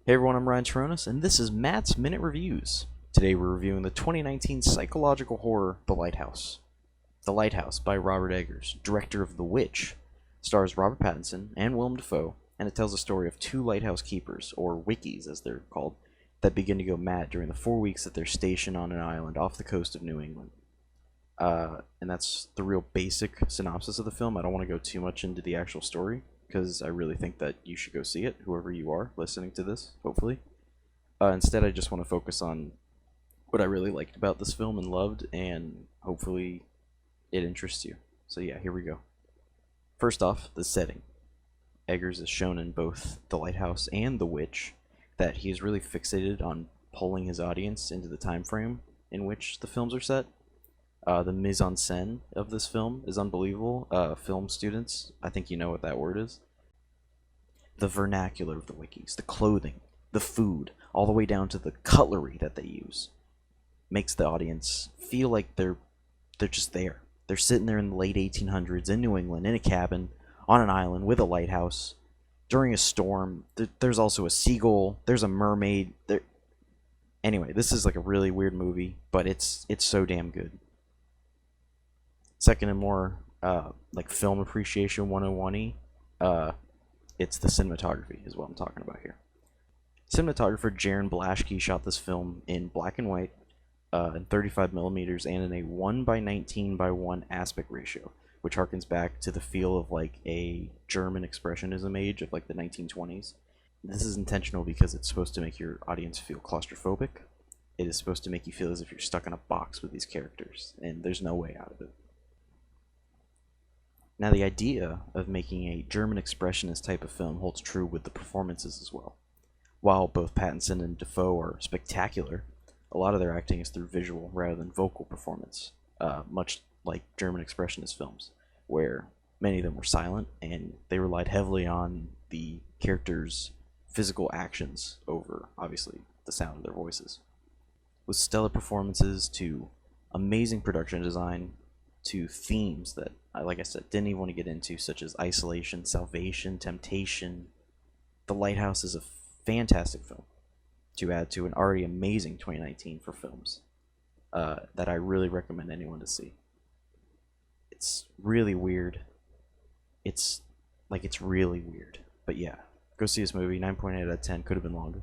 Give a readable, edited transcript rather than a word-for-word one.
Hey everyone, I'm Ryan Toronis, and this is Matt's Minute Reviews. Today we're reviewing the 2019 psychological horror, The Lighthouse. The Lighthouse by Robert Eggers, director of The Witch, stars Robert Pattinson and Willem Dafoe, and it tells the story of two lighthouse keepers, or wickies as they're called, that begin to go mad during the 4 weeks that they're stationed on an island off the coast of New England. And that's the real basic synopsis of the film. I don't want to go too much into the actual story, because I really think that you should go see it, whoever you are listening to this, hopefully. Instead, I just want to focus on what I really liked about this film and loved, and hopefully it interests you. So yeah, here we go. First off, the setting. Eggers is shown in both The Lighthouse and The Witch that he is really fixated on pulling his audience into the time frame in which the films are set. The mise en scène of this film is unbelievable. Film students, I think you know what that word is. The vernacular of the wikis, the clothing, the food, all the way down to the cutlery that they use, makes the audience feel like they're just there. They're sitting there in the late 1800s in New England in a cabin on an island with a lighthouse during a storm. There's also a seagull. There's a mermaid. Anyway, this is like a really weird movie, but it's so damn good. Second and more like film appreciation 101y, it's the cinematography is what I'm talking about here. Cinematographer Jaron Blaschke shot this film in black and white, in 35 millimeters, and in a 1 by 19 by 1 aspect ratio, which harkens back to the feel of like a German expressionism age of like the 1920s. This is intentional because it's supposed to make your audience feel claustrophobic. It is supposed to make you feel as if you're stuck in a box with these characters, and there's no way out of it. Now, the idea of making a German expressionist type of film holds true with the performances as well. While both Pattinson and Dafoe are spectacular, a lot of their acting is through visual rather than vocal performance, much like German expressionist films, where many of them were silent and they relied heavily on the characters' physical actions over, obviously, the sound of their voices. With stellar performances to amazing production design, to themes that, like I said, didn't even want to get into, such as isolation, salvation, temptation. The Lighthouse is a fantastic film to add to an already amazing 2019 for films that I really recommend anyone to see. It's really weird. It's really weird. But yeah, go see this movie. 9.8 out of 10. Could have been longer.